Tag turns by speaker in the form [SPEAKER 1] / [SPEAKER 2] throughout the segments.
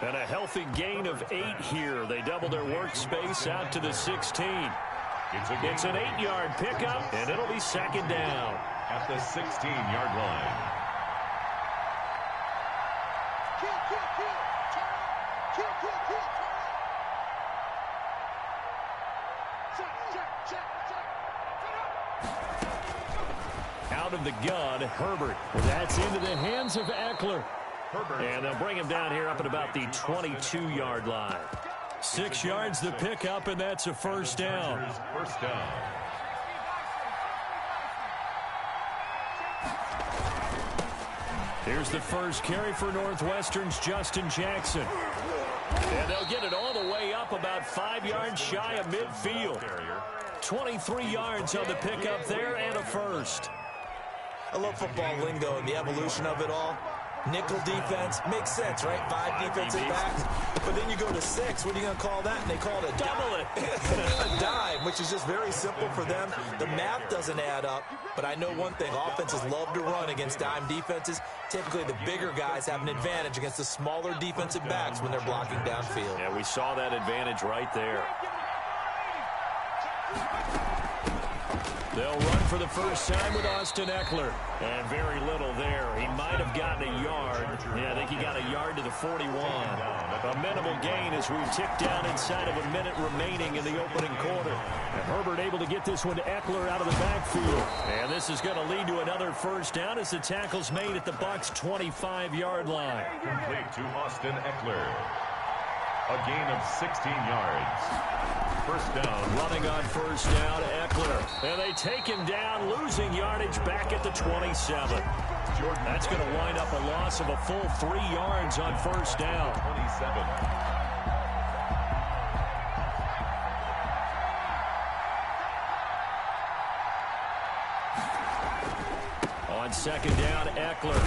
[SPEAKER 1] And a healthy gain of 8 here. They double their workspace out to the 16. It's an 8-yard pickup, and it'll be second down.
[SPEAKER 2] At the 16-yard line.
[SPEAKER 1] Out of the gun, Herbert. That's into the hands of Eckler. And they'll bring him down here up at about the 22-yard line. 6 yards the pickup, and that's a first down.
[SPEAKER 2] First down.
[SPEAKER 1] Here's the first carry for Northwestern's Justin Jackson. And they'll get it all the way up about 5 yards shy of midfield. 23 yards on the pickup there and a first.
[SPEAKER 3] I love football lingo and the evolution of it all. Nickel defense makes sense, right? 5 defensive backs. But then you go to 6. What are you going to call that? And they call it a
[SPEAKER 1] double it.
[SPEAKER 3] A dime, which is just very simple for them. The math doesn't add up. But I know one thing. Offenses love to run against dime defenses. Typically, the bigger guys have an advantage against the smaller defensive backs when they're blocking downfield.
[SPEAKER 1] Yeah, we saw that advantage right there. They'll run for the first time with Austin Eckler. And very little there. He might have gotten a yard. Yeah, I think he got a yard to the 41. A minimal gain as we tick down inside of a minute remaining in the opening quarter. And Herbert able to get this one to Eckler out of the backfield. And this is going to lead to another first down as the tackle's made at the Bucs' 25-yard line.
[SPEAKER 2] Complete to Austin Eckler. A gain of 16 yards. First down.
[SPEAKER 1] Running on first down, Eckler. And they take him down, losing yardage back at the 27. That's going to wind up a loss of a full 3 yards on first down.
[SPEAKER 2] 27.
[SPEAKER 1] On second down, Eckler.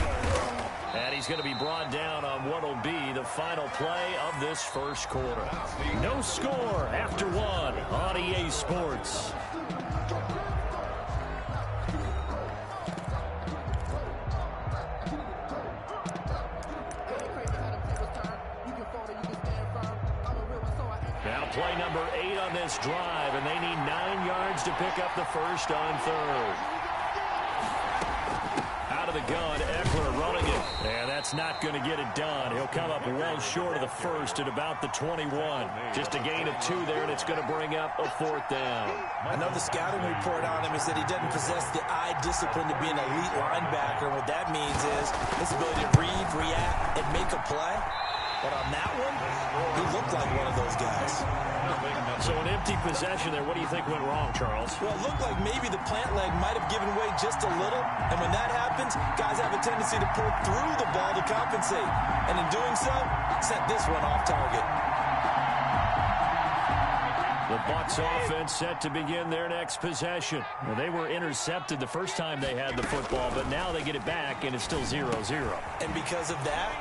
[SPEAKER 1] And he's going to be brought down on what will be the final play of this first quarter. No score after 1 on EA Sports. Now play number 8 on this drive, and they need 9 yards to pick up the first on third. Out of the gun, Eckler running it. And that's not going to get it done. He'll come up well short of the first at about the 21. Just a gain of 2 there, and it's going to bring up a fourth down.
[SPEAKER 3] I know the scouting report on him is that he doesn't possess the eye discipline to be an elite linebacker. What that means is his ability to read, react, and make a play. But on that one, he looked like one of those guys.
[SPEAKER 1] So an empty possession there. What do you think went wrong, Charles?
[SPEAKER 3] Well, it looked like maybe the plant leg might have given way just a little. And when that happens, guys have a tendency to pull through the ball to compensate. And in doing so, sent this one off target.
[SPEAKER 1] The Bucs offense set to begin their next possession. Well, they were intercepted the first time they had the football, but now they get it back, and it's still 0-0.
[SPEAKER 3] And because of that,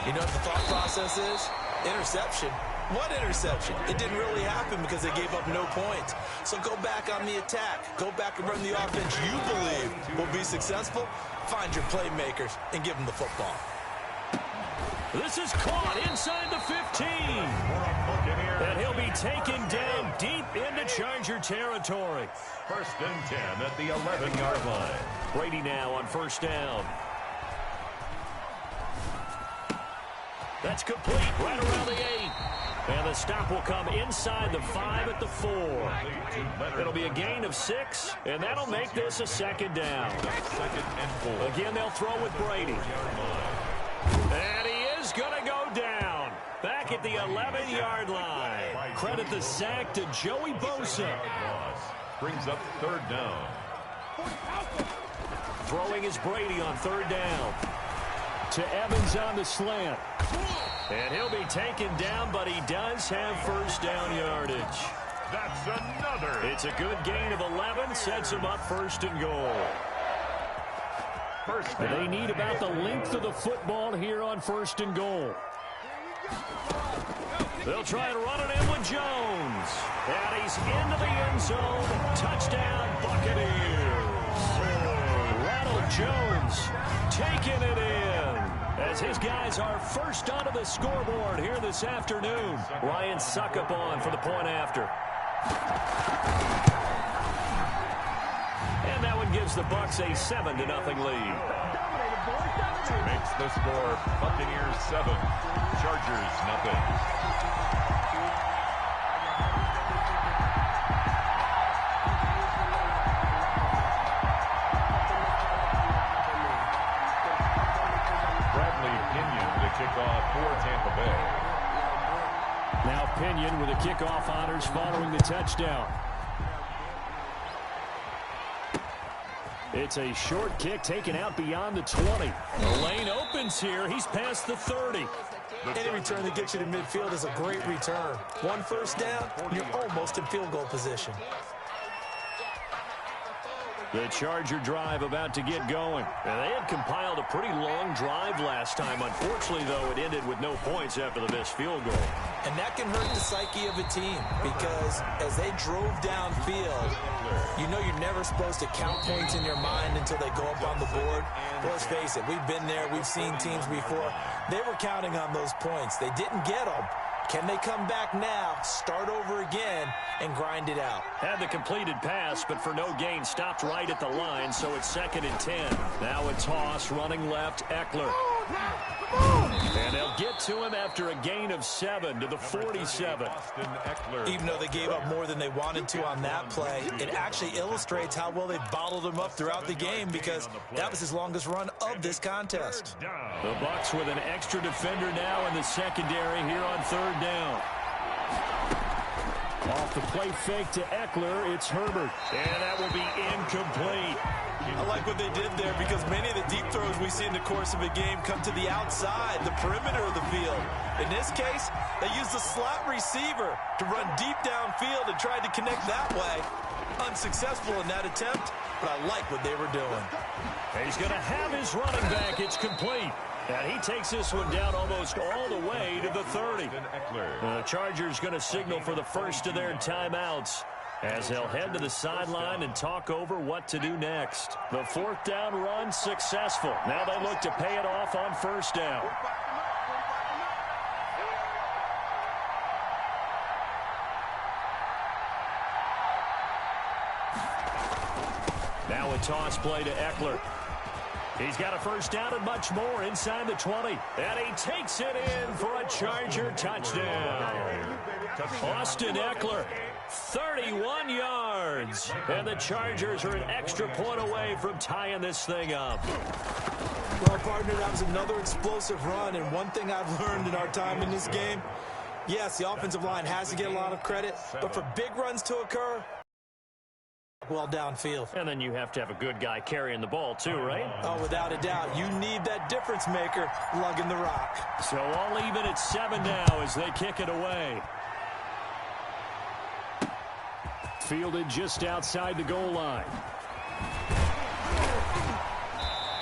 [SPEAKER 3] you know what the thought process is? Interception. What interception? It didn't really happen because they gave up no points. So go back on the attack. Go back and run the offense you believe will be successful. Find your playmakers and give them the football.
[SPEAKER 1] This is caught inside the 15. And he'll be taken down deep into Charger territory.
[SPEAKER 2] First and 10 at the 11-yard line.
[SPEAKER 1] Brady now on first down. That's complete right around the 8. And the stop will come inside the 5 at the 4. It'll be a gain of 6, and that'll make this a second down.
[SPEAKER 2] Second and 4.
[SPEAKER 1] Again, they'll throw with Brady. And he is going to go down. Back at the 11-yard line. Credit the sack to Joey Bosa.
[SPEAKER 2] Brings up third down.
[SPEAKER 1] Throwing is Brady on third down. To Evans on the slant. And he'll be taken down, but he does have first down yardage.
[SPEAKER 2] That's another.
[SPEAKER 1] It's a good gain of 11, sets him up first and goal. They need about the length of the football here on first and goal. They'll try and run it in with Jones. And he's into the end zone. Touchdown, Buccaneers. Ronald Jones taking it in. as his guys are first onto the scoreboard here this afternoon. Ryan Suckup on for the point after. And that one gives the Bucs a 7-0 lead.
[SPEAKER 2] Makes the score Buccaneers 7, Chargers nothing. Kickoff for Tampa Bay.
[SPEAKER 1] Now Pinion with the kickoff honors following the touchdown. It's a short kick taken out beyond the 20. The lane opens here. He's past the 30.
[SPEAKER 3] Any return that gets you to midfield is a great return. One first down, you're almost in field goal position.
[SPEAKER 1] The Charger drive about to get going. And they had compiled a pretty long drive last time. Unfortunately, though, it ended with no points after the missed field goal.
[SPEAKER 3] And that can hurt the psyche of a team because as they drove downfield, you know you're never supposed to count points in your mind until they go up on the board. But let's face it, we've been there. We've seen teams before. They were counting on those points. They didn't get them. Can they come back now, start over again, and grind it out?
[SPEAKER 1] Had the completed pass, but for no gain, stopped right at the line, so it's 2nd and 10. Now a toss, running left, Eckler. And they'll get to him after a gain of 7 to the 47.
[SPEAKER 3] Even though they gave up more than they wanted to on that play, it actually illustrates how well they bottled him up throughout the game because that was his longest run of this contest.
[SPEAKER 1] The Bucs with an extra defender now in the secondary here on 3rd down. Off the play fake to Eckler, it's Herbert. And that will be incomplete.
[SPEAKER 3] I like what they did there because many of the deep throws we see in the course of a game come to the outside, the perimeter of the field. In this case, they used the slot receiver to run deep downfield and tried to connect that way. Unsuccessful in that attempt, but I like what they were doing.
[SPEAKER 1] He's going to have his running back. It's complete. And he takes this one down almost all the way to the 30. The Chargers going to signal for the first of their timeouts as they'll head to the sideline and talk over what to do next. The 4th down run successful. Now they look to pay it off on 1st down. Now a toss play to Eckler. He's got a 1st down and much more inside the 20. And he takes it in for a Charger touchdown. Austin Eckler, 31 yards. And the Chargers are an extra point away from tying this thing up.
[SPEAKER 3] Well, partner, that was another explosive run. And one thing I've learned in our time in this game, yes, the offensive line has to get a lot of credit. But for big runs to occur, well downfield.
[SPEAKER 1] And then you have to have a good guy carrying the ball too, right?
[SPEAKER 3] Oh, without a doubt. You need that difference maker lugging the rock.
[SPEAKER 1] So all even at 7 now as they kick it away. Fielded just outside the goal line.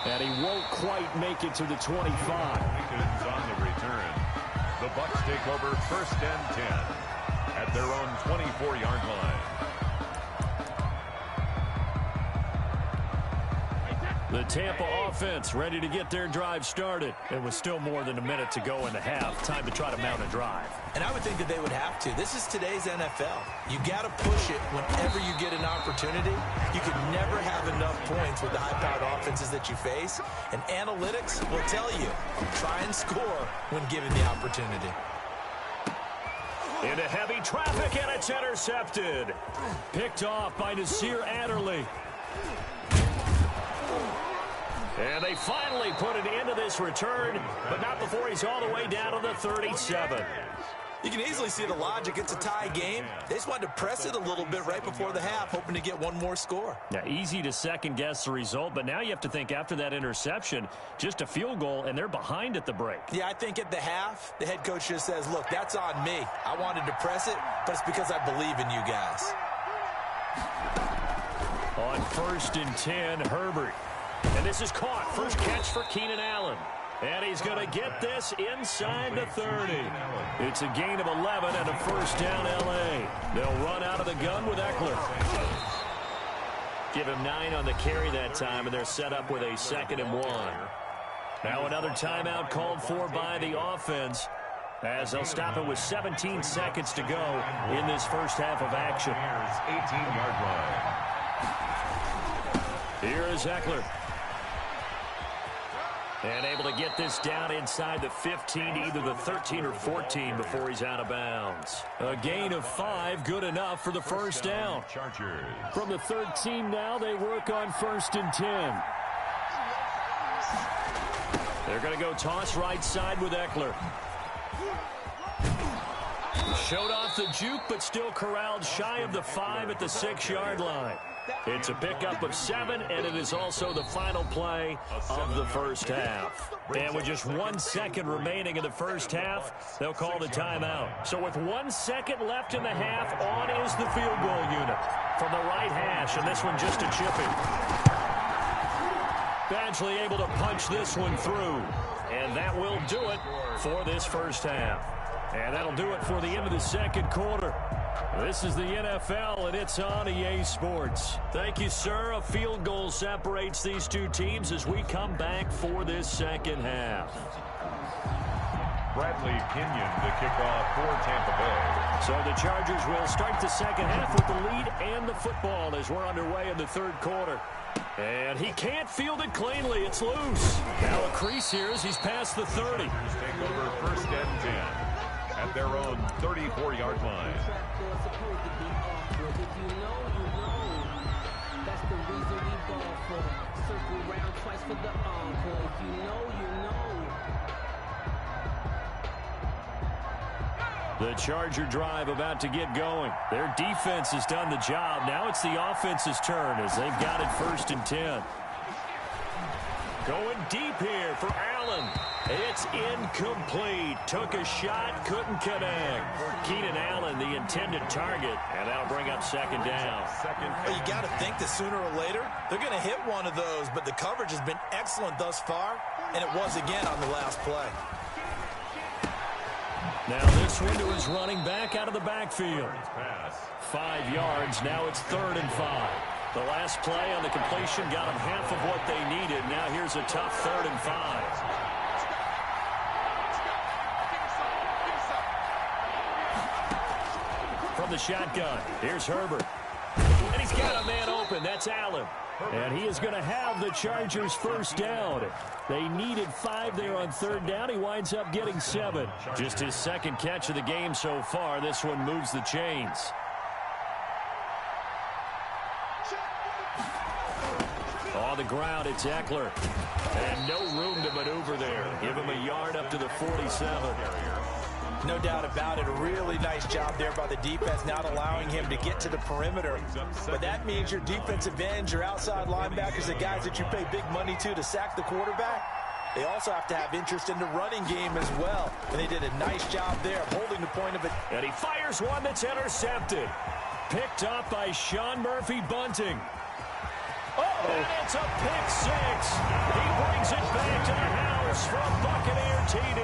[SPEAKER 1] And he won't quite make it to the 25.
[SPEAKER 2] On the return. The Bucs take over 1st and 10 at their own 24-yard line.
[SPEAKER 1] The Tampa offense ready to get their drive started. It was still more than a minute to go in the half. Time to try to mount a drive.
[SPEAKER 3] And I would think that they would have to. This is today's NFL. You got to push it whenever you get an opportunity. You can never have enough points with the high-powered offenses that you face. And analytics will tell you, try and score when given the opportunity.
[SPEAKER 1] Into heavy traffic, and it's intercepted. Picked off by Nasir Adderley. And they finally put an end to this return, but not before he's all the way down to the 37.
[SPEAKER 3] You can easily see the logic. It's a tie game. They just wanted to press it a little bit right before the half, hoping to get one more score.
[SPEAKER 1] Now, easy to second-guess the result, but now you have to think after that interception, just a field goal, and they're behind at the break.
[SPEAKER 3] Yeah, I think at the half, the head coach just says, look, that's on me. I wanted to press it, but it's because I believe in you guys.
[SPEAKER 1] On 1st and 10, Herbert. And this is caught. First catch for Keenan Allen. And he's going to get this inside the 30. It's a gain of 11 and a 1st down L.A. They'll run out of the gun with Eckler. Give him 9 on the carry that time, and they're set up with a 2nd and 1. Now another timeout called for by the offense, as they'll stop it with 17 seconds to go in this first half of action.
[SPEAKER 2] 18-yard line.
[SPEAKER 1] Here is Eckler. And able to get this down inside the 15 to either the 13 or 14 before he's out of bounds. A gain of 5, good enough for the first down. From the 13 now, they work on 1st and 10. They're going to go toss right side with Eckler. Showed off the juke, but still corralled shy of the 5 at the 6-yard line. It's a pickup of 7, and it is also the final play of the first half. And with just 1 second remaining in the first half, they'll call the timeout. So with 1 second left in the half, on is the field goal unit from the right hash, and this one just a chipping. Badgley able to punch this one through, and that will do it for this first half. And that'll do it for the end of the second quarter. This is the NFL, and it's on EA Sports. Thank you, sir. A field goal separates these two teams as we come back for this second half.
[SPEAKER 2] Bradley Pinion, the kickoff for Tampa Bay.
[SPEAKER 1] So the Chargers will start the second half with the lead and the football as we're underway in the third quarter. And he can't field it cleanly. It's loose. Now a crease here as he's past the 30.
[SPEAKER 2] Take over 1st and 10 at their own 34-yard line.
[SPEAKER 1] The Charger drive about to get going. Their defense has done the job. Now it's the offense's turn as they've got it 1st and 10. Going deep here for Allen. It's incomplete. Took a shot, couldn't connect. Keenan Allen, the intended target, and that'll bring up 2nd down.
[SPEAKER 3] Well, you got to think that sooner or later they're going to hit one of those, but the coverage has been excellent thus far, and it was again on the last play.
[SPEAKER 1] Now this one to his running back out of the backfield. 5 yards. Now it's 3rd and 5. The last play on the completion got them half of what they needed. Now here's a tough 3rd and 5. From the shotgun, here's Herbert. And he's got a man open. That's Allen. And he is going to have the Chargers 1st down. They needed 5 there on 3rd down. He winds up getting 7. Just his 2nd catch of the game so far. This one moves the chains. On the ground, it's Eckler. And no room to maneuver there. Give him a yard up to the 47.
[SPEAKER 3] No doubt about it. A really nice job there by the defense, not allowing him to get to the perimeter. But that means your defensive ends, your outside linebackers, the guys that you pay big money to sack the quarterback, they also have to have interest in the running game as well. And they did a nice job there of holding the point of it.
[SPEAKER 1] And he fires one that's intercepted. Picked up by Sean Murphy-Bunting. And it's a pick 6. He brings it back to the house from Buccaneer TD.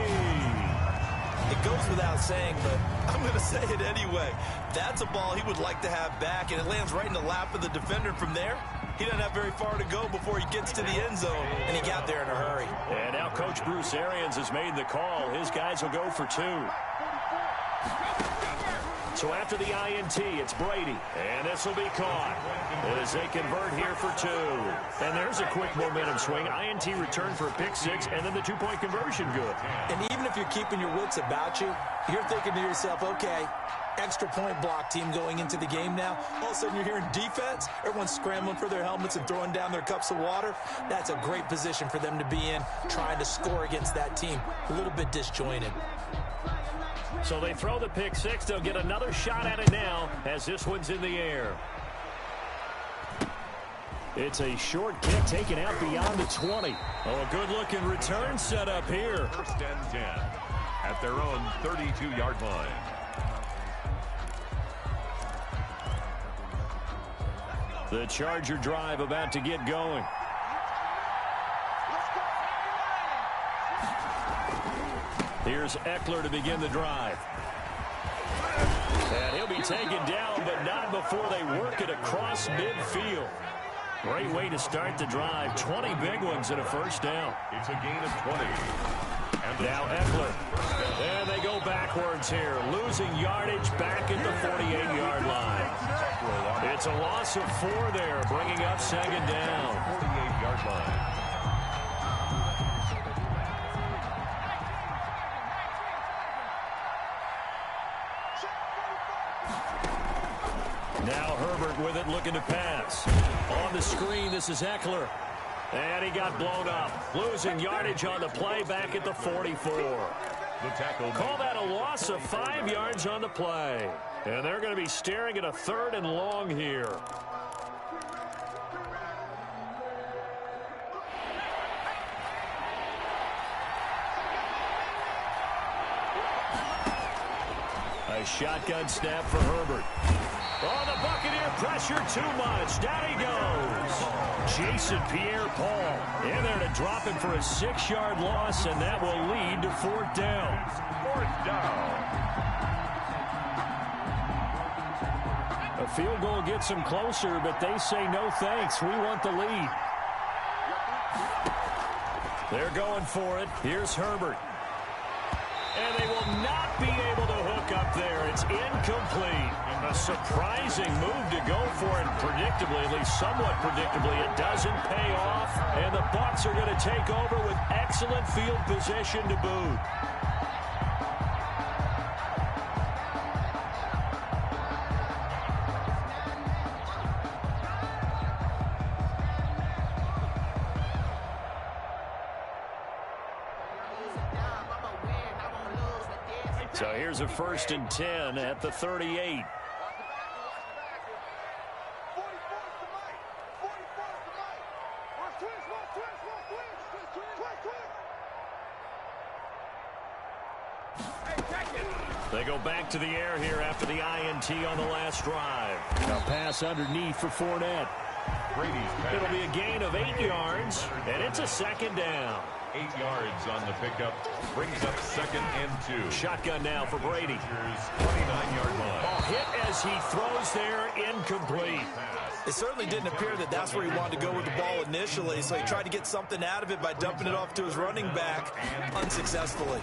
[SPEAKER 3] It goes without saying, but I'm going to say it anyway. That's a ball he would like to have back, and it lands right in the lap of the defender from there. He doesn't have very far to go before he gets to the end zone, and he got there in a hurry.
[SPEAKER 1] And now Coach Bruce Arians has made the call. His guys will go for 2. So after the INT, it's Brady. And this will be caught as they convert here for 2. And there's a quick momentum swing. INT return for a pick 6, and then the 2-point conversion good.
[SPEAKER 3] And even if you're keeping your wits about you, you're thinking to yourself, okay, extra point block team going into the game now. All of a sudden you're hearing defense. Everyone's scrambling for their helmets and throwing down their cups of water. That's a great position for them to be in, trying to score against that team. A little bit disjointed.
[SPEAKER 1] So they throw the pick 6. They'll get another shot at it now as this one's in the air. It's a short kick taken out beyond the 20. Oh, a good-looking return set up here.
[SPEAKER 2] 1st and 10 at their own 32-yard line.
[SPEAKER 1] The Charger drive about to get going. Here's Eckler to begin the drive. And he'll be taken down, but not before they work it across midfield. Great way to start the drive. 20 big ones and a first down.
[SPEAKER 2] It's a gain of 20. And
[SPEAKER 1] now Eckler. And they go backwards here. Losing yardage back at the 48-yard line. It's a loss of 4 there, bringing up second down.
[SPEAKER 2] 48-yard line.
[SPEAKER 1] Now Herbert with it, looking to pass. On the screen, this is Eckler. And he got blown up. Losing yardage on the play back at the 44.
[SPEAKER 2] The tackle.
[SPEAKER 1] Call that a loss of 5 yards on the play. And they're going to be staring at a 3rd and long here. A shotgun snap for Herbert. Oh, the Buccaneer pressure too much. Down he goes. Jason Pierre-Paul in there to drop him for a 6-yard loss, and that will lead to 4th down.
[SPEAKER 2] 4th down.
[SPEAKER 1] A field goal gets them closer, but they say no thanks. We want the lead. They're going for it. Here's Herbert. And they will not be able to hook up there. It's incomplete. A surprising move to go for it predictably, at least somewhat predictably. It doesn't pay off, and the Bucs are going to take over with excellent field position to boot. So here's a 1st and 10 at the 38. They go back to the air here after the INT on the last drive. A pass underneath for Fournette. It'll be a gain of 8 yards, and it's a 2nd down.
[SPEAKER 2] 8 yards on the pickup. Brings up 2nd and 2.
[SPEAKER 1] Shotgun now for Brady.
[SPEAKER 2] 29-yard line.
[SPEAKER 1] Ball hit as he throws there, incomplete.
[SPEAKER 3] It certainly didn't appear that that's where he wanted to go with the ball initially, so he tried to get something out of it by dumping it off to his running back unsuccessfully.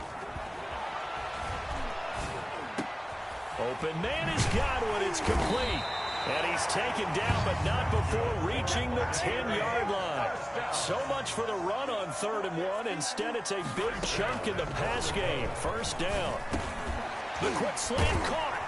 [SPEAKER 1] Open man is Godwin. It's complete. And he's taken down, but not before reaching the 10-yard line. So much for the run on 3rd and 1. Instead, it's a big chunk in the pass game. 1st down. The quick slant caught.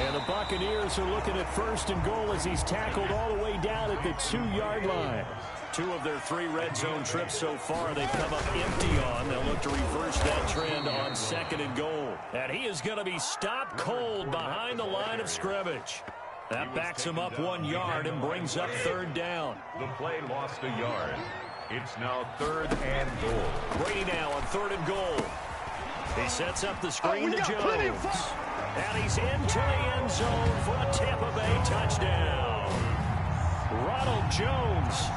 [SPEAKER 1] And the Buccaneers are looking at 1st and goal as he's tackled all the way down at the 2-yard line. 2 of their 3 red zone trips so far they've come up empty on. They'll look to reverse that trend on 2nd and goal. And he is going to be stopped cold behind the line of scrimmage. That backs him up 1 yard and brings up 3rd down.
[SPEAKER 2] The play lost a yard. It's now 3rd and goal.
[SPEAKER 1] Brady now on 3rd and goal. He sets up the screen to Jones. And he's into the end zone for a Tampa Bay touchdown. Ronald Jones.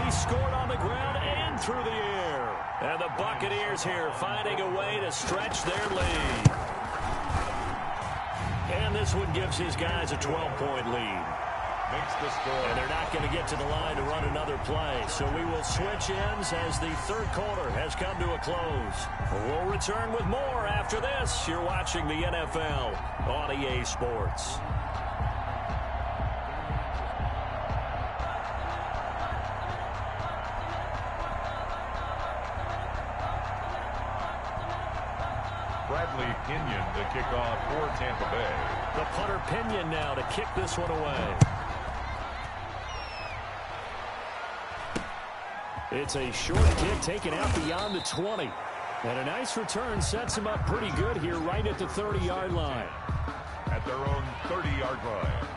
[SPEAKER 1] He scored on the ground and through the air. And the Buccaneers here finding a way to stretch their lead. And this one gives his guys a 12-point lead.
[SPEAKER 2] Makes the score.
[SPEAKER 1] And they're not going to get to the line to run another play. So we will switch ends as the 3rd quarter has come to a close. We'll return with more after this. You're watching the NFL on EA Sports.
[SPEAKER 2] Bradley Pinion to kick off for Tampa Bay.
[SPEAKER 1] The punter Pinion now to kick this one away. It's a short kick taken out beyond the 20. And a nice return sets him up pretty good here right at the 30-yard line.
[SPEAKER 2] At their own 30-yard line.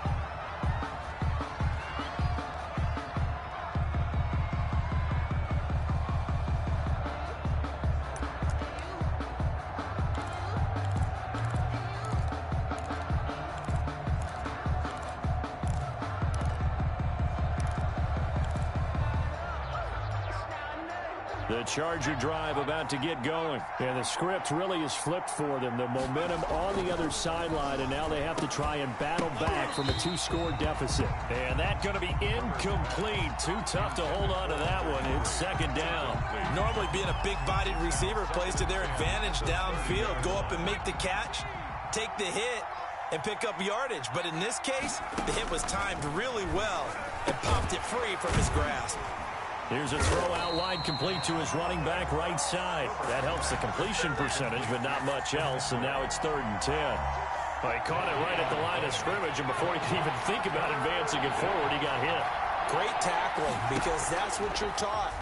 [SPEAKER 1] The Charger drive about to get going. And the script really is flipped for them. The momentum on the other sideline, and now they have to try and battle back from a 2-score deficit. And that's going to be incomplete. Too tough to hold on to that one. It's second down.
[SPEAKER 3] Normally being a big-bodied receiver plays to their advantage downfield. Go up and make the catch, take the hit, and pick up yardage. But in this case, the hit was timed really well and popped it free from his grasp.
[SPEAKER 1] Here's a throw out wide, complete to his running back right side. That helps the completion percentage, but not much else, and now it's 3rd and 10. Well, he caught it right at the line of scrimmage, and before he could even think about advancing it forward, he got hit.
[SPEAKER 3] Great tackling, because that's what you're taught.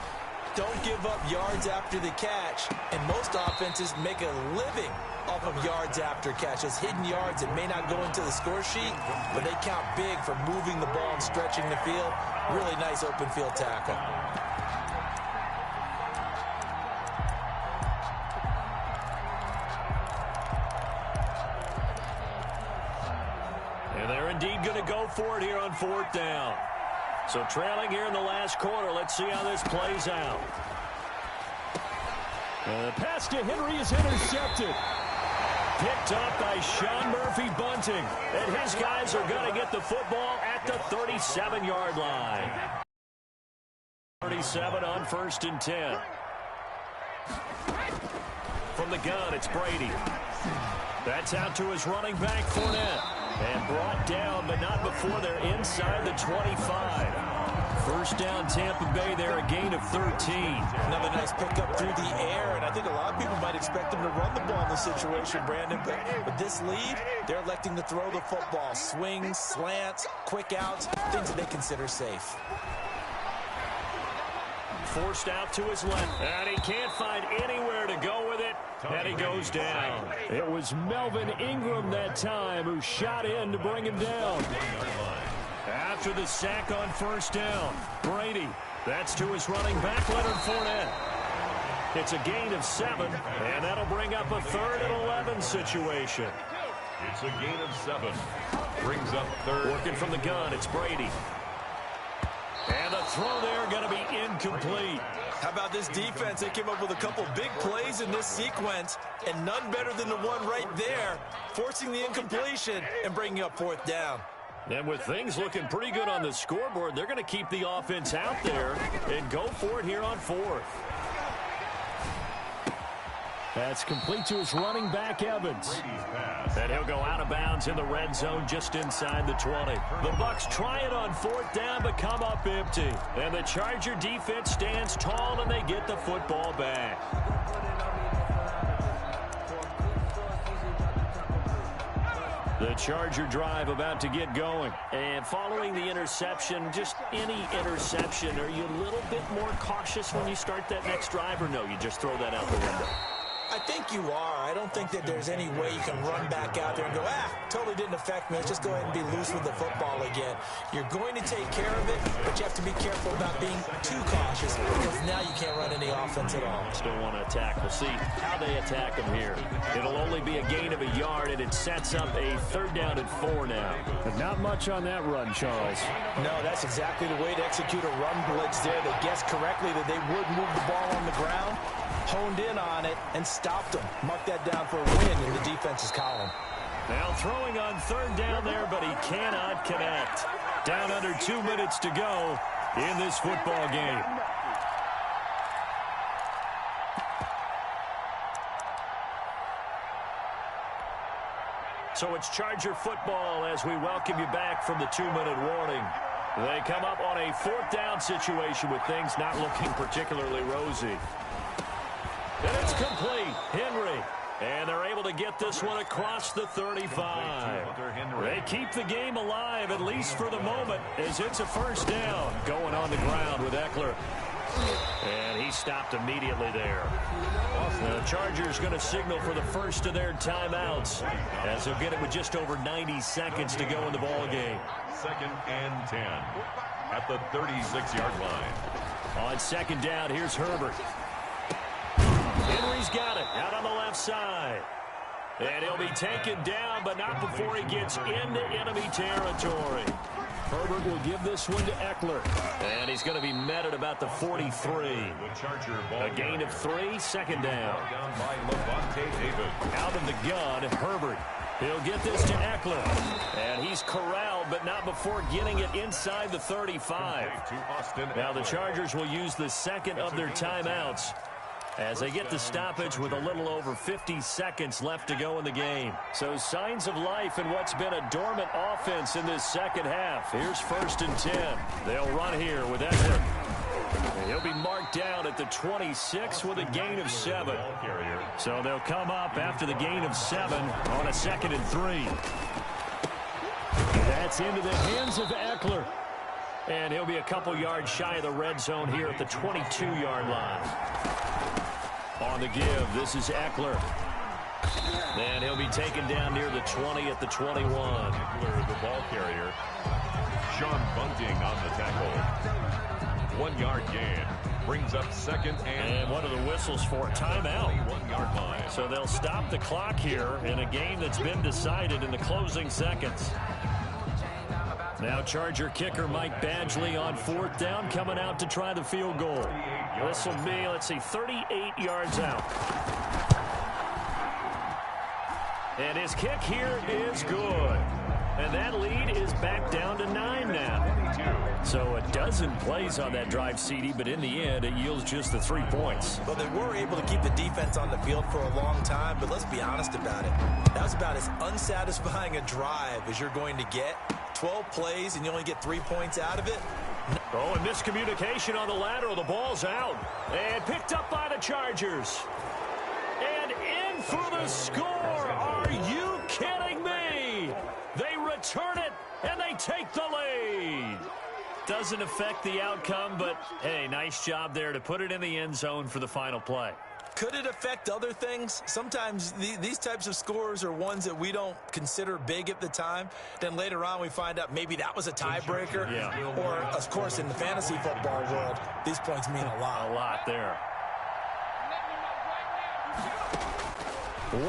[SPEAKER 3] Don't give up yards after the catch, and most offenses make a living off of yards after catches. Hidden yards that may not go into the score sheet, but they count big for moving the ball and stretching the field. Really nice open field tackle.
[SPEAKER 1] And they're indeed going to go for it here on 4th down. So trailing here in the last quarter. Let's see how this plays out. The pass to Henry is intercepted. Picked up by Sean Murphy Bunting. And his guys are going to get the football at the 37-yard line. 37 on 1st and 10. From the gun, it's Brady. That's out to his running back, Fournette. And brought down, but not before they're inside the 25. 1st down, Tampa Bay there, a gain of 13.
[SPEAKER 3] Another nice pickup through the air, and I think a lot of people might expect them to run the ball in this situation, Brandon, but with this lead, they're electing to throw the football. Swings, slants, quick outs, things that they consider safe.
[SPEAKER 1] Forced out to his left, and he can't find anywhere to go with it, and he goes down. It was Melvin Ingram that time who shot in to bring him down. After the sack on 1st down, Brady, that's to his running back, Leonard Fournette. It's a gain of 7, and that'll bring up a 3rd and 11 situation.
[SPEAKER 2] It's a gain of 7. Brings up 3rd.
[SPEAKER 1] Working from the gun, it's Brady. And the throw there going to be incomplete.
[SPEAKER 3] How about this defense? They came up with a couple big plays in this sequence, and none better than the one right there, forcing the incompletion and bringing up 4th down.
[SPEAKER 1] And with things looking pretty good on the scoreboard, they're going to keep the offense out there and go for it here on 4th. That's complete to his running back, Evans. And he'll go out of bounds in the red zone just inside the 20. The Bucs try it on 4th down, but come up empty. And the Charger defense stands tall, and they get the football back. The Charger drive about to get going. And following the interception, just any interception, are you a little bit more cautious when you start that next drive, or no, you just throw that out the window?
[SPEAKER 3] I think you are. I don't think that there's any way you can run back out there and go, totally didn't affect me. Let's just go ahead and be loose with the football again. You're going to take care of it, but you have to be careful about being too cautious, because now you can't run any offense at all.
[SPEAKER 1] Still want to attack. We'll see how they attack them here. It'll only be a gain of a yard, and it sets up a 3rd down and 4 now. But not much on that run, Charles.
[SPEAKER 3] No, that's exactly the way to execute a run blitz there. They guessed correctly that they would move the ball on the ground, honed in on it, and stopped them. Mark that down for a win in the defense's column.
[SPEAKER 1] Now throwing on 3rd down there, but he cannot connect. Down under 2 minutes to go in this football game. So it's Charger football as we welcome you back from the 2-minute warning. They come up on a 4th down situation with things not looking particularly rosy. And it's complete. Henry. And they're able to get this one across the 35. They keep the game alive, at least for the moment, as it's a 1st down. Going on the ground with Eckler. And he stopped immediately there. The Chargers going to signal for the first of their timeouts, as they'll get it with just over 90 seconds to go in the ball game.
[SPEAKER 2] 2nd and 10 at the 36-yard line.
[SPEAKER 1] On 2nd down, here's Herbert. Henry's got it out on the left side. And he'll be taken down, but not before he gets into enemy territory. Herbert will give this one to Eckler. And he's going to be met at about the 43. A gain of 3, second down. Out of the gun, Herbert. He'll get this to Eckler. And he's corralled, but not before getting it inside the 35. Now the Chargers will use the second of their timeouts as they get the stoppage with a little over 50 seconds left to go in the game. So signs of life in what's been a dormant offense in this second half. Here's 1st and 10. They'll run here with Eckler. He'll be marked down at the 26 with a gain of 7. So they'll come up after the gain of 7 on a 2nd and 3. That's into the hands of Eckler. And he'll be a couple yards shy of the red zone here at the 22-yard line. On the give, this is Eckler. And he'll be taken down near the 20 at the 21.
[SPEAKER 2] Eckler, the ball carrier. Sean Bunting on the tackle. 1-yard gain. Brings up 2nd
[SPEAKER 1] and what are the whistles for? Timeout.
[SPEAKER 2] 1-yard line.
[SPEAKER 1] So they'll stop the clock here in a game that's been decided in the closing seconds. Now Charger kicker Mike Badgley on 4th down, coming out to try the field goal. This will be, let's see, 38 yards out. And his kick here is good. And that lead is back down to 9 now. So a dozen plays on that drive, CD, but in the end, it yields just the 3 points.
[SPEAKER 3] Well, they were able to keep the defense on the field for a long time, but let's be honest about it. That was about as unsatisfying a drive as you're going to get. 12 plays, and you only get 3 points out of it.
[SPEAKER 1] Oh, and miscommunication on the lateral. The ball's out. And picked up by the Chargers. And in for the score. Are you kidding me? They return it, and they take the lead. Doesn't affect the outcome, but, hey, nice job there to put it in the end zone for the final play.
[SPEAKER 3] Could it affect other things? Sometimes these types of scores are ones that we don't consider big at the time. Then later on we find out maybe that was a tiebreaker.
[SPEAKER 1] Yeah.
[SPEAKER 3] Or, of course, in the fantasy football world, these points mean a lot.
[SPEAKER 1] A lot there.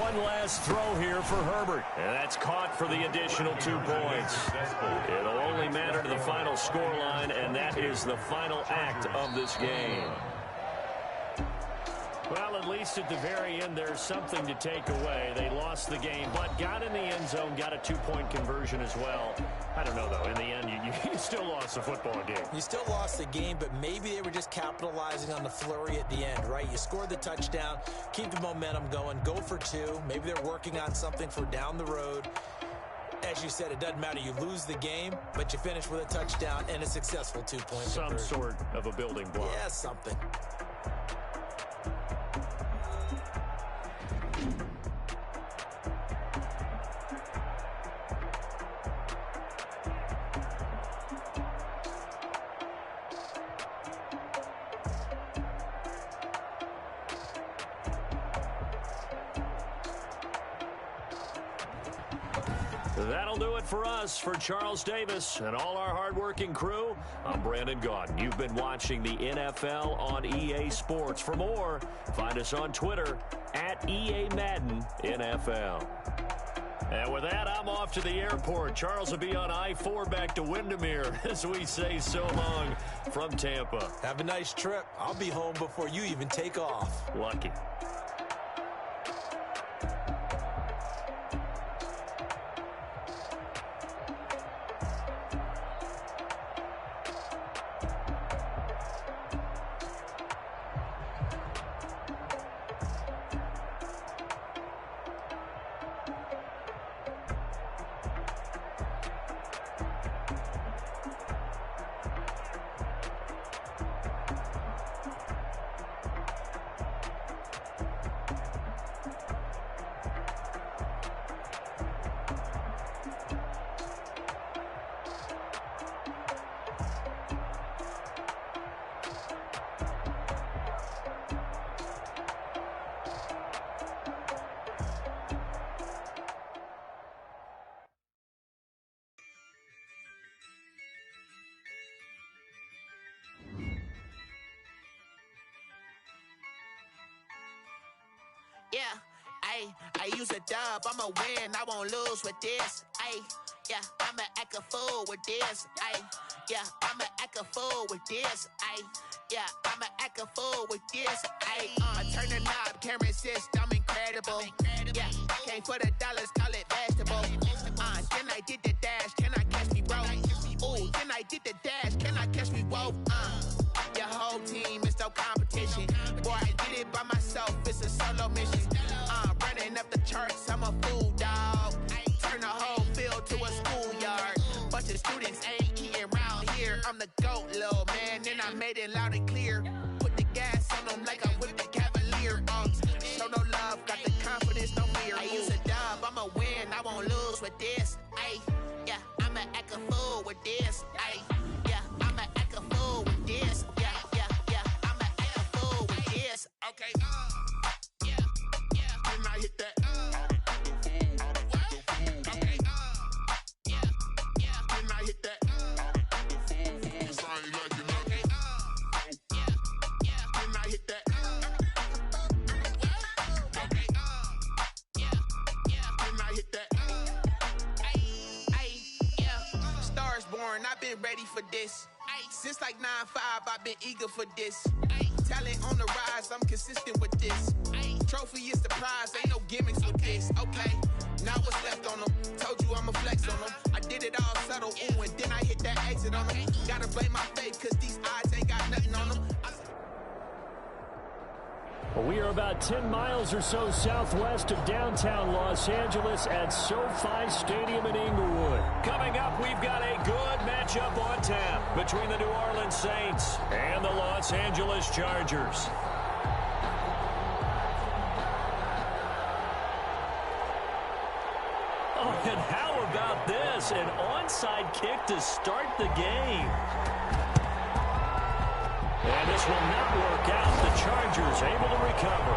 [SPEAKER 1] One last throw here for Herbert. And that's caught for the additional 2 points. It'll only matter to the final scoreline, and that is the final act of this game. Well, at least at the very end, there's something to take away. They lost the game, but got in the end zone, got a 2-point conversion as well. I don't know, though. In the end, you still lost the football game.
[SPEAKER 3] You still lost the game, but maybe they were just capitalizing on the flurry at the end, right? You scored the touchdown, keep the momentum going, go for 2. Maybe they're working on something for down the road. As you said, it doesn't matter. You lose the game, but you finish with a touchdown and a successful 2-point conversion.
[SPEAKER 1] Some sort of a building block.
[SPEAKER 3] Yeah, something.
[SPEAKER 1] That'll do it for us. For Charles Davis and all our hardworking crew, I'm Brandon Gaudin. You've been watching the NFL on EA Sports. For more, find us on Twitter at EA Madden NFL. And with that, I'm off to the airport. Charles will be on I-4 back to Windermere as we say so long from Tampa.
[SPEAKER 3] Have a nice trip. I'll be home before you even take off.
[SPEAKER 1] Lucky.
[SPEAKER 4] Ayy, I use a dub, I'ma win, I won't lose with this. Ayy, yeah, I'ma act a fool with this. Ayy, yeah, I'ma act a fool with this. Ayy, yeah, I'ma act a fool with this. Ayy, I turn the knob, camera assist, I'm incredible. Yeah, came for the dollars, call it vegetable. Then I did the dash, can I catch me, bro? Ooh, then I did the dash, can I catch me, whoa? Your whole team is no competition. Boy, I did it by myself, it's a solo mission. Running up the charts, I'm a fool, dog. Turn the whole field to a schoolyard. Bunch of students ain't eating round here. I'm the GOAT, little man, and I made it loud and clear. Put the gas on them like I'm with the Cavalier. Show no love, got the confidence, no fear. I use a dub, I'ma win, I won't lose with this. Ayy, yeah, I'ma act a fool with this. Ayy, yeah, I'ma act a fool with this. Yeah, yeah, yeah, I'ma act a fool with this. Okay, yeah, yeah, then I hit that. Okay, yeah, yeah, then I hit that. I've been ready for this. Since like 9-5, I've been eager for this. Talent on the rise, I'm consistent with this. Trophy is the prize, ain't no gimmicks with this. Okay, now what's left on them? Told you I'ma flex on them. I did it all subtle, ooh, and then I hit that exit on them. Gotta blame my faith, cause these odds ain't got nothing on them.
[SPEAKER 1] We are about 10 miles or so southwest of downtown Los Angeles at SoFi Stadium in Inglewood. Coming up, we've got a good matchup on tap between the New Orleans Saints and the Los Angeles Chargers. Oh, and how about this? An onside kick to start the game. And this will not work out. The Chargers able to recover.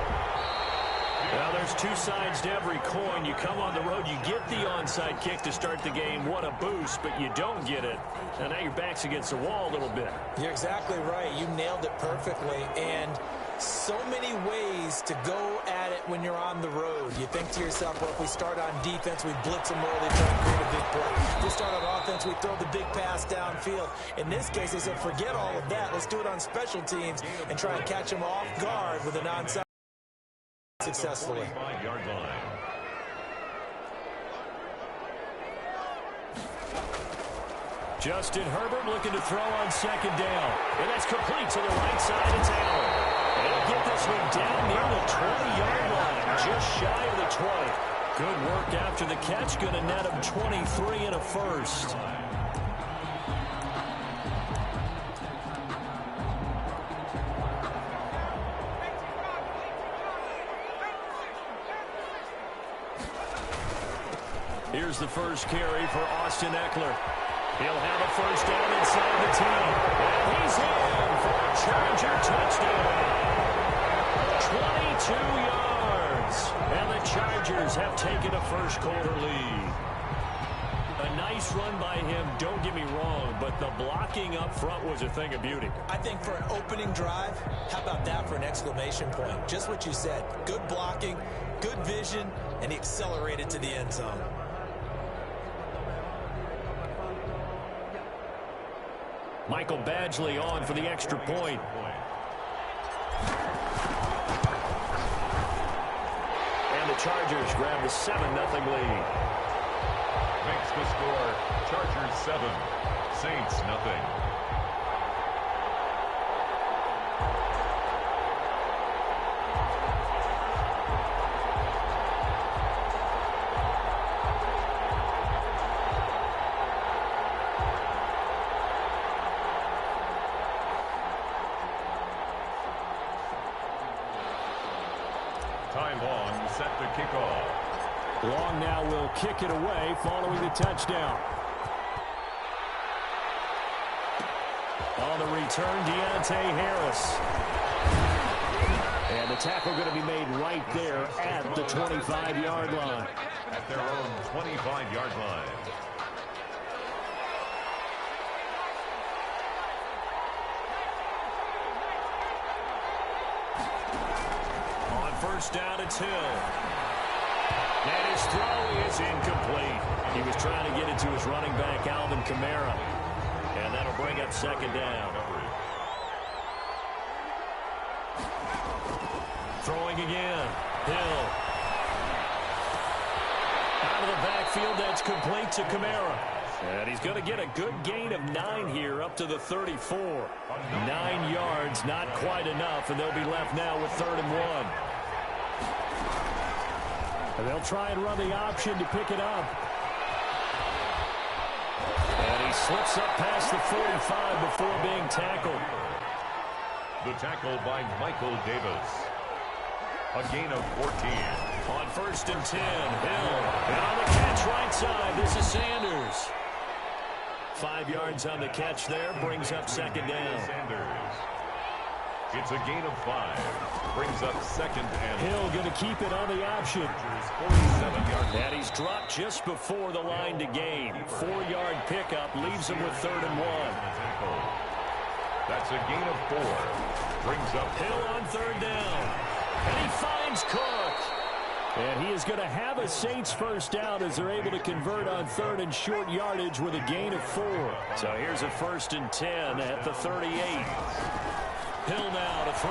[SPEAKER 1] Now, there's two sides to every coin. You come on the road, you get the onside kick to start the game. What a boost, but you don't get it. And now your back's against the wall a little bit. You're exactly right. You nailed it perfectly. And so many ways to go at it when you're on the road. You think to yourself, well, if we start on defense, we blitz them early, try to create a big play. If we start on offense, we throw the big pass downfield. In this case, they said, forget all of that. Let's do it on special teams and try and catch them off guard with an onside successfully. Justin Herbert looking to throw on second down. And that's complete to the right side. It's Allen. They'll get this one down near the 20-yard line, just shy of the 20. Good work after the catch. Going to net him 23 and a first. Here's the first carry for Austin Eckler. He'll have a first down inside the 10. And he's in for a Charger touchdown. 22 yards. And the Chargers have taken a first quarter lead. A nice run by him, don't get me wrong, but the blocking up front was a thing of beauty. I think for an opening drive, how about that for an exclamation point? Just what you said. Good blocking, good vision, and he accelerated to the end zone. Michael Badgley on for the extra point. And the Chargers grab the 7-0 lead.
[SPEAKER 2] Makes the score Chargers 7, Saints nothing. Ty Long set to kick off.
[SPEAKER 1] Long now will kick it away following the touchdown. On the return, Deontay Harris. And the tackle going to be made right there at the 25-yard line.
[SPEAKER 2] At their own 25-yard line.
[SPEAKER 1] On first down, it's Hill. And his throw is incomplete. He was trying to get it to his running back, Alvin Kamara. And that'll bring up second down. Throwing again. Hill. Out of the backfield, that's complete to Kamara. And he's going to get a good gain of 9 here up to the 34. 9 yards, not quite enough, and they'll be left now with 3rd and 1. And they'll try and run the option to pick it up. And he slips up past the 45 before being tackled.
[SPEAKER 2] The tackle by Michael Davis. A gain of 14.
[SPEAKER 1] On 1st and 10, Hill. And on the catch right side, this is Sanders. 5 yards on the catch there, brings up second down.
[SPEAKER 2] Sanders. It's a gain of 5. Brings up second and
[SPEAKER 1] Hill going to keep it on the option.
[SPEAKER 2] 47 yards.
[SPEAKER 1] And he's dropped just before the line to gain. 4-yard pickup leaves him with 3rd and 1.
[SPEAKER 2] That's a gain of 4. Brings up
[SPEAKER 1] Hill on 3rd down. And he finds Cook. And he is going to have a Saints first down as they're able to convert on 3rd and short yardage with a gain of 4. So here's a 1st and 10 at the 38. Hill now to throw.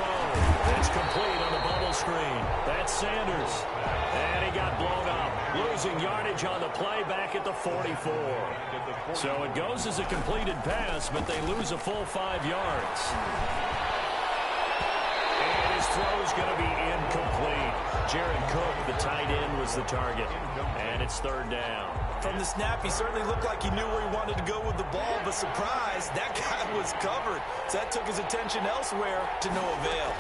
[SPEAKER 1] It's complete on the bubble screen. That's Sanders. And he got blown up. Losing yardage on the play back at the 44. So it goes as a completed pass, but they lose a full 5 yards. And his throw is going to be incomplete. Jared Cook, the tight end, was the target. And it's 3rd down.
[SPEAKER 3] From the snap, he certainly looked like he knew where he wanted to go with the ball, but surprise, that guy was covered. So that took his attention elsewhere to no avail.